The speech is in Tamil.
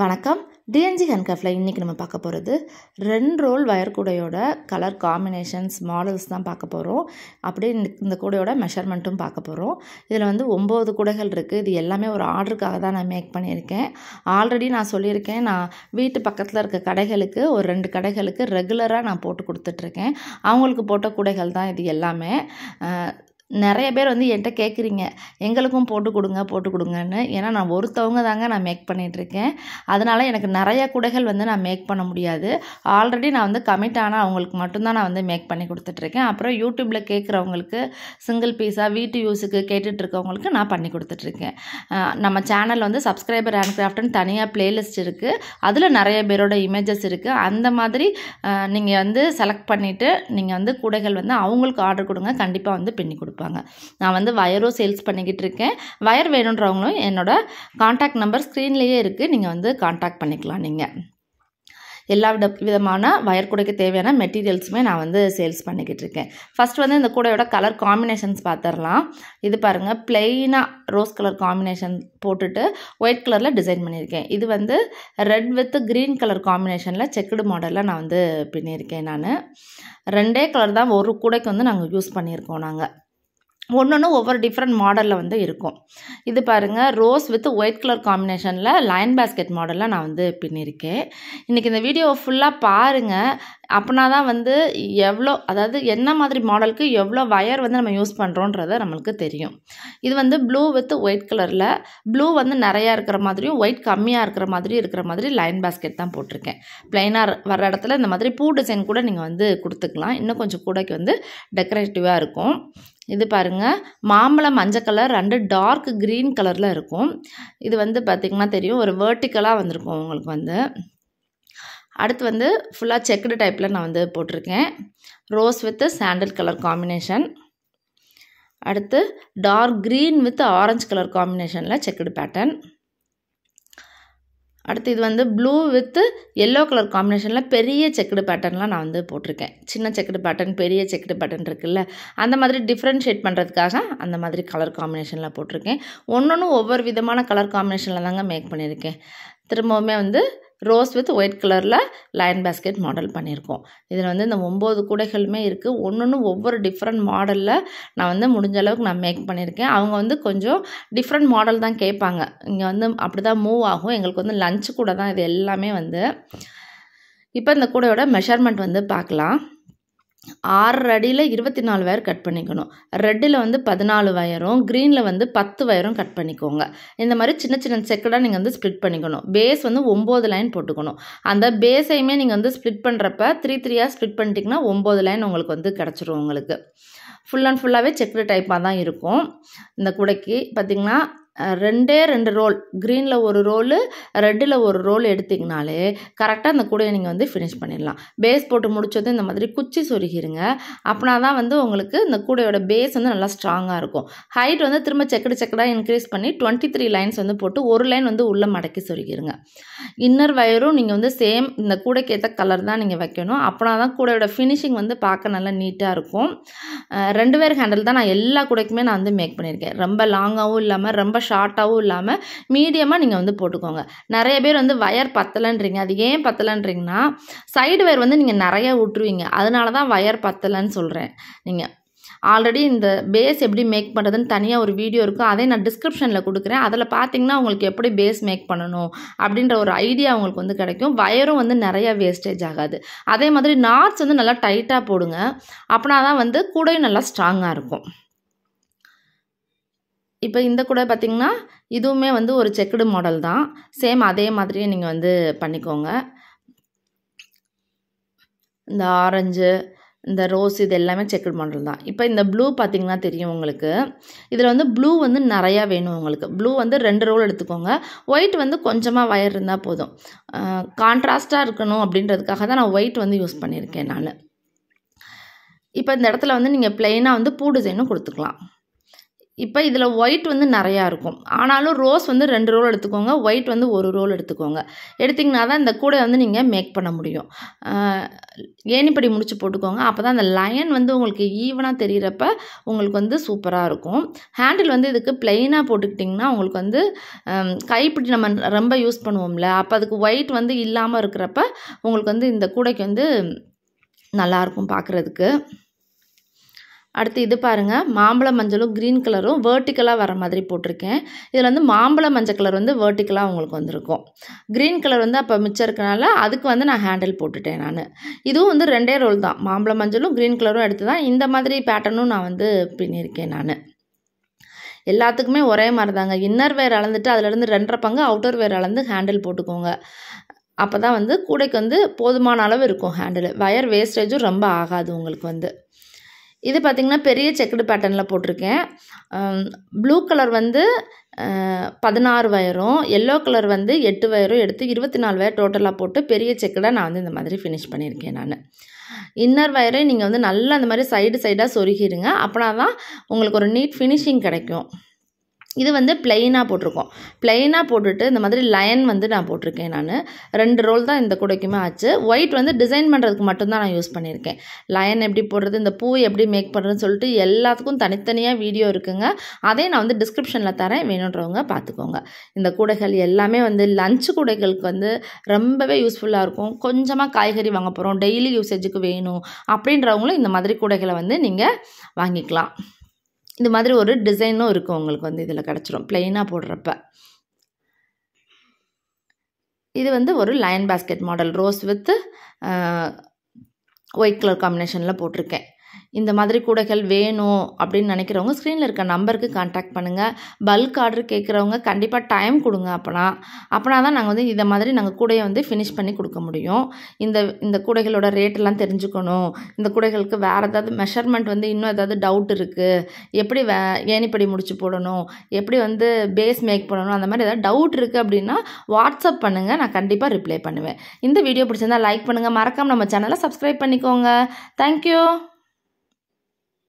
வணக்கம். டிஎன்ஜி ஹேண்ட்கிராஃப்டில் இன்றைக்கி நம்ம பார்க்க போகிறது 2 ரோல் வயர் கூடையோட கலர் காம்பினேஷன்ஸ் மாடல்ஸ் தான் பார்க்க போகிறோம். அப்படியே இந்த கூடையோட மெஷர்மெண்ட்டும் பார்க்க போகிறோம். இதில் வந்து 9 கூடைகள் இருக்குது. இது எல்லாமே ஒரு ஆர்டருக்காக தான் நான் மேக் பண்ணியிருக்கேன். ஆல்ரெடி நான் சொல்லியிருக்கேன், நான் வீட்டு பக்கத்தில் இருக்க கடைகளுக்கு ஒரு 2 கடைகளுக்கு ரெகுலராக நான் போட்டு கொடுத்துட்ருக்கேன். அவங்களுக்கு போட்ட கூடைகள் தான் இது எல்லாமே. நிறைய பேர் வந்து என்கிட்ட கேட்குறீங்க, எங்களுக்கும் போட்டு கொடுங்கன்னு. ஏன்னா நான் ஒருத்தவங்க தாங்க நான் மேக் பண்ணிகிட்ருக்கேன். அதனால் எனக்கு நிறைய கூடைகள் வந்து நான் மேக் பண்ண முடியாது. ஆல்ரெடி நான் வந்து கமிட் ஆனால் அவங்களுக்கு மட்டும்தான் நான் வந்து மேக் பண்ணி கொடுத்துட்ருக்கேன். அப்புறம் யூடியூப்பில் கேட்குறவங்களுக்கு, சிங்கிள் பீஸாக வீட்டு யூஸுக்கு கேட்டுட்ருக்கவங்களுக்கு நான் பண்ணி கொடுத்துட்ருக்கேன். நம்ம சேனலில் வந்து சப்ஸ்கிரைபர் ஹேண்ட்கிராஃப்ட்னு தனியாக ப்ளேலிஸ்ட் இருக்குது. அதில் நிறைய பேரோட இமேஜஸ் இருக்குது. அந்த மாதிரி நீங்கள் வந்து செலக்ட் பண்ணிவிட்டு நீங்கள் வந்து கூடைகள் வந்து அவங்களுக்கு ஆர்டர் கொடுங்க, கண்டிப்பாக வந்து பின்னி கொடுப்பேன். நான் வந்து வயரும் சேல்ஸ் பண்ணிக்கிட்டு இருக்கேன். வயர் வேணுன்றவங்களும் என்னோட காண்டாக்ட் நம்பர் ஸ்க்ரீன்லேயே இருக்குது, நீங்கள் வந்து காண்டாக்ட் பண்ணிக்கலாம். நீங்கள் எல்லா விதமான வயர் கூடைக்கு தேவையான மெட்டீரியல்ஸுமே நான் வந்து சேல்ஸ் பண்ணிக்கிட்டு இருக்கேன். ஃபஸ்ட் வந்து இந்த கூடையோட கலர் காம்பினேஷன்ஸ் பார்த்துடலாம். இது பாருங்கள், பிளெயினாக ரோஸ் கலர் காம்பினேஷன் போட்டுட்டு ஒயிட் கலரில் டிசைன் பண்ணியிருக்கேன். இது வந்து ரெட் வித் க்ரீன் கலர் காம்பினேஷனில் செக்குடு மாடலில் நான் வந்து பின்னியிருக்கேன். நான் 2 கலர் தான் ஒரு கூடைக்கு வந்து நாங்கள் யூஸ் பண்ணியிருக்கோம். நாங்கள் ஒன்று ஒவ்வொரு டிஃப்ரெண்ட் மாடலில் வந்து இருக்கும். இது பாருங்கள், ரோஸ் வித் ஒயிட் கலர் காம்பினேஷனில் லைன் பேஸ்கெட் மாடலில் நான் வந்து பின்னியிருக்கேன். இன்றைக்கி இந்த வீடியோவை ஃபுல்லாக பாருங்கள். அப்படின்னா தான் வந்து எவ்வளோ, அதாவது என்ன மாதிரி மாடலுக்கு எவ்வளோ வயர் வந்து நம்ம யூஸ் பண்ணுறோன்றத நம்மளுக்கு தெரியும். இது வந்து ப்ளூ வித் ஒயிட் கலரில், ப்ளூ வந்து நிறையா இருக்கிற மாதிரியும் ஒயிட் கம்மியாக இருக்கிற மாதிரி லைன் பேஸ்கெட் தான் போட்டிருக்கேன். ப்ளைனாக வர இடத்துல இந்த மாதிரி பூ டிசைன் கூட நீங்கள் வந்து கொடுத்துக்கலாம். இன்னும் கொஞ்சம் கூடைக்கு வந்து டெக்கரேட்டிவாக இருக்கும். இது பாருங்கள், மாம்பழம் மஞ்சள் கலர் 2 டார்க் க்ரீன் கலரில் இருக்கும். இது வந்து பார்த்திங்கன்னா தெரியும், ஒரு வேர்ட்டிக்கலாக வந்திருக்கும் உங்களுக்கு வந்து. அடுத்து வந்து ஃபுல்லாக செக்குடு டைப்பில் நான் வந்து போட்டிருக்கேன். Rose with sandal colour combination. அடுத்து dark green with orange colour காம்பினேஷனில் செக்குடு பேட்டர்ன். அடுத்து இது வந்து ப்ளூ வித் எல்லோ கலர் காம்பினேஷனில் பெரிய செக்குடு பேட்டர்ன்லாம் நான் வந்து போட்டிருக்கேன். சின்ன செக்குடு பேட்டர்ன், பெரிய செக்குடு பேட்டர்ன் இருக்குல்ல, அந்த மாதிரி டிஃப்ரென்ஷியேட் பண்ணுறதுக்காக அந்த மாதிரி கலர் காம்பினேஷனில் போட்டிருக்கேன். ஒன்று ஒவ்வொரு விதமான கலர் காம்பினேஷனில் தாங்க மேக் பண்ணியிருக்கேன். திரும்பவுமே வந்து ரோஸ் வித் ஒயிட் கலரில் லைன் பேஸ்கெட் மாடல் பண்ணியிருக்கோம். இதில் வந்து இந்த 9 கூடைகளுமே இருக்குது. ஒன்று ஒவ்வொரு டிஃப்ரெண்ட் மாடலில் நான் வந்து முடிஞ்ச அளவுக்கு நான் மேக் பண்ணியிருக்கேன். அவங்க வந்து கொஞ்சம் டிஃப்ரெண்ட் மாடல் தான் கேட்பாங்க. இங்கே வந்து அப்படி தான் மூவ் ஆகும். எங்களுக்கு வந்து லஞ்சு கூட தான் இது எல்லாமே வந்து. இப்போ இந்த கூடையோட மெஷர்மெண்ட் வந்து பார்க்கலாம். 6 அடியில் 24 வயர் கட் பண்ணிக்கணும். ரெட்டில் வந்து 14 வயரும், க்ரீனில் வந்து 10 வயரும் கட் பண்ணிக்கோங்க. இந்த மாதிரி சின்ன சின்ன செக்கடாக நீங்கள் வந்து ஸ்ப்ளிட் பண்ணிக்கணும். பேஸ் வந்து 9 லைன் போட்டுக்கணும். அந்த பேஸையுமே நீங்கள் வந்து ஸ்ப்ளிட் பண்ணுறப்ப 3 ஸ்ப்ளிட் பண்ணிட்டிங்கன்னா 9 லைன் உங்களுக்கு வந்து கிடச்சிரும். உங்களுக்கு ஃபுல் அண்ட் ஃபுல்லாகவே செக்குடு டைப்பாக தான் இருக்கும். இந்த கூடைக்கு பார்த்திங்கன்னா 2 ரோல், க்ரீனில் ஒரு ரோலு, ரெட்டில் ஒரு ரோல் எடுத்திங்கனாலே கரெக்டாக அந்த கூடையை நீங்கள் வந்து ஃபினிஷ் பண்ணிடலாம். பேஸ் போட்டு முடிச்சது இந்த மாதிரி குச்சி சொருகிருங்க. அப்படின்னா தான் வந்து உங்களுக்கு இந்த கூடையோட பேஸ் வந்து நல்லா ஸ்ட்ராங்காக இருக்கும். ஹைட் வந்து திரும்ப செக்கடாக இன்க்ரீஸ் பண்ணி 23 லைன்ஸ் வந்து போட்டு ஒரு லைன் வந்து உள்ளே மடக்கி சொருகிருங்க. இன்னர் வயரும் நீங்கள் வந்து சேம் இந்த கூடைக்கு ஏற்ற கலர் தான் நீங்கள் வைக்கணும். அப்படின்னா தான் கூடையோட ஃபினிஷிங் வந்து பார்க்க நல்லா நீட்டாக இருக்கும். 2 வயர் ஹேண்டில் தான் நான் எல்லா கூடைக்குமே நான் வந்து மேக் பண்ணியிருக்கேன். ரொம்ப லாங்காகவும் இல்லாமல் ரொம்ப ஷார்ட்டாகவும் இல்லாமல் மீடியமாக நீங்கள் வந்து போட்டுக்கோங்க. நிறைய பேர் வந்து வயர் பத்தலைன்றீங்க. அது ஏன் பத்தலைன்றீங்கன்னா, சைடு வயர் வந்து நீங்கள் நிறைய விட்டுருவீங்க. அதனால தான் வயர் பத்தலைன்னு சொல்கிறேன். நீங்கள் ஆல்ரெடி இந்த பேஸ் எப்படி மேக் பண்ணுறதுன்னு தனியாக ஒரு வீடியோ இருக்கும், அதை நான் டிஸ்கிரிப்ஷனில் கொடுக்குறேன். அதில் பார்த்தீங்கன்னா உங்களுக்கு எப்படி பேஸ் மேக் பண்ணணும் அப்படின்ற ஒரு ஐடியா உங்களுக்கு வந்து கிடைக்கும். வயரும் வந்து நிறையா வேஸ்டேஜ் ஆகாது. அதே மாதிரி நாட்ஸ் வந்து நல்லா டைட்டாக போடுங்க. அப்படின்னா தான் வந்து கூடையும் நல்லா ஸ்ட்ராங்காக இருக்கும். இப்போ இந்த கூட பார்த்திங்கன்னா இதுவுமே வந்து ஒரு செக்குடு மாடல் தான். சேம் அதே மாதிரியே நீங்கள் வந்து பண்ணிக்கோங்க. இந்த ஆரஞ்சு, இந்த ரோஸ், இது எல்லாமே செக்குடு மாடல் தான். இப்போ இந்த ப்ளூ பார்த்திங்கன்னா தெரியும் உங்களுக்கு. இதில் வந்து ப்ளூ வந்து நிறையா வேணும் உங்களுக்கு. ப்ளூ வந்து 2 ரோல் எடுத்துக்கோங்க. ஒயிட் வந்து கொஞ்சமாக வயர் இருந்தால் போதும். கான்ட்ராஸ்ட்டாக இருக்கணும் அப்படின்றதுக்காக தான் நான் ஒயிட் வந்து யூஸ் பண்ணியிருக்கேன் நான். இப்போ இந்த இடத்துல வந்து நீங்கள் ப்ளெயினாக வந்து பூ டிசைனும் கொடுத்துக்கலாம். இப்போ இதில் ஒயிட் வந்து நிறையா இருக்கும். ஆனாலும் ரோஸ் வந்து 2 ரோல் எடுத்துக்கோங்க, ஒயிட் வந்து 1 ரோல் எடுத்துக்கோங்க. எடுத்திங்கன்னா தான் இந்த கூடை வந்து நீங்கள் மேக் பண்ண முடியும். ஏணிப்படி முடிச்சு போட்டுக்கோங்க. அப்போ தான் அந்த லைன் வந்து உங்களுக்கு ஈவனாக தெரிகிறப்ப உங்களுக்கு வந்து சூப்பராக இருக்கும். ஹேண்டில் வந்து இதுக்கு ப்ளெயினாக போட்டுக்கிட்டிங்கன்னா உங்களுக்கு வந்து கைப்பிடி நம்ம ரொம்ப யூஸ் பண்ணுவோம்ல, அப்போ அதுக்கு ஒயிட் வந்து இல்லாமல் இருக்கிறப்ப உங்களுக்கு வந்து இந்த கூடைக்கு வந்து நல்லாயிருக்கும் பார்க்குறதுக்கு. அடுத்து இது பாருங்கள், மாம்பழ மஞ்சளும் க்ரீன் கலரும் வேர்ட்டிக்கலாக வர மாதிரி போட்டிருக்கேன். இதில் வந்து மாம்பழ மஞ்சள் கலர் வந்து வேர்ட்டிக்கலாக உங்களுக்கு வந்திருக்கும். க்ரீன் கலர் வந்து அப்போ மிச்சம் இருக்கனால அதுக்கு வந்து நான் ஹேண்டில் போட்டுட்டேன் நான். இதுவும் வந்து 2 ரோல் தான். மாம்பழ மஞ்சளும் க்ரீன் கலரும் எடுத்து தான் இந்த மாதிரி பேட்டர்னும் நான் வந்து பின்னியிருக்கேன் நான். எல்லாத்துக்குமே ஒரே மாதிரி தாங்க. இன்னர் வேர் அளந்துட்டு அதிலேருந்து 2.5 பங்கு அவுட்டர் வேர் அளந்து ஹேண்டில் போட்டுக்கோங்க. அப்போ தான் வந்து கூடைக்கு வந்து போதுமான அளவு இருக்கும் ஹேண்டில். வயர் வேஸ்டேஜும் ரொம்ப ஆகாது உங்களுக்கு வந்து. இது பார்த்திங்கன்னா பெரிய செக்குடு பேட்டர்னில் போட்டிருக்கேன். ப்ளூ கலர் வந்து 16 வயரும், எல்லோ கலர் வந்து 8 வயரும் எடுத்து 24 வயர் டோட்டலாக போட்டு பெரிய செக்குடை நான் வந்து இந்த மாதிரி ஃபினிஷ் பண்ணியிருக்கேன் நான். இன்னர் வயரை நீங்கள் வந்து நல்லா அந்த மாதிரி சைடாக சொருகிடுங்க. அப்படின்னா தான் உங்களுக்கு ஒரு நீட் ஃபினிஷிங் கிடைக்கும். இது வந்து ப்ளெயினாக போட்டிருக்கோம். ப்ளெயினாக போட்டுட்டு இந்த மாதிரி லைன் வந்து நான் போட்டிருக்கேன் நான். 2 ரோல் தான் இந்த கூடைக்குமே ஆச்சு. ஒயிட் வந்து டிசைன் பண்ணுறதுக்கு மட்டும்தான் நான் யூஸ் பண்ணியிருக்கேன். லைன் எப்படி போடுறது, இந்த பூ எப்படி மேக் பண்ணுறதுன்னு சொல்லிட்டு எல்லாத்துக்கும் தனித்தனியாக வீடியோ இருக்குங்க. அதையும் நான் வந்து டிஸ்கிரிப்ஷனில் தரேன், வேணுன்றவங்க பார்த்துக்கோங்க. இந்த கூடைகள் எல்லாமே வந்து லஞ்ச் கூடைகளுக்கு வந்து ரொம்பவே யூஸ்ஃபுல்லாக இருக்கும். கொஞ்சமாக காய்கறி வாங்க போகிறோம், டெய்லி யூசேஜுக்கு வேணும் அப்படின்றவங்களும் இந்த மாதிரி கூடைகளை வந்து நீங்கள் வாங்கிக்கலாம். இந்த மாதிரி ஒரு டிசைனும் இருக்கும் உங்களுக்கு வந்து இதில் கிடச்சிரும் ப்ளெயினாக போடுறப்ப. இது வந்து ஒரு line basket model rose with white colour காம்பினேஷனில் போட்டிருக்கேன். இந்த மாதிரி கூடைகள் வேணும் அப்படின்னு நினைக்கிறவங்க ஸ்க்ரீனில் இருக்க நம்பருக்கு கான்டாக்ட் பண்ணுங்கள். பல்க் ஆர்டர் கேட்குறவங்க கண்டிப்பாக டைம் கொடுங்க. அப்போனா தான் நாங்கள் வந்து இதை மாதிரி நாங்கள் கூடையை வந்து ஃபினிஷ் பண்ணி கொடுக்க முடியும். இந்த கூடைகளோட ரேட்டெல்லாம் தெரிஞ்சுக்கணும், இந்த கூடைகளுக்கு வேறு ஏதாவது மெஷர்மெண்ட் வந்து இன்னும் ஏதாவது டவுட் இருக்குது, எப்படி ஏணிப்படி முடிச்சு போடணும், எப்படி வந்து பேஸ் மேக் பண்ணணும், அந்த மாதிரி ஏதாவது டவுட் இருக்குது அப்படின்னா வாட்ஸ்அப் பண்ணுங்கள், நான் கண்டிப்பாக ரிப்ளை பண்ணுவேன். இந்த வீடியோ பிடிச்சிருந்தால் லைக் பண்ணுங்கள், மறக்காமல் நம்ம சேனலை சப்ஸ்கிரைப் பண்ணிக்கோங்க. தேங்க்யூ.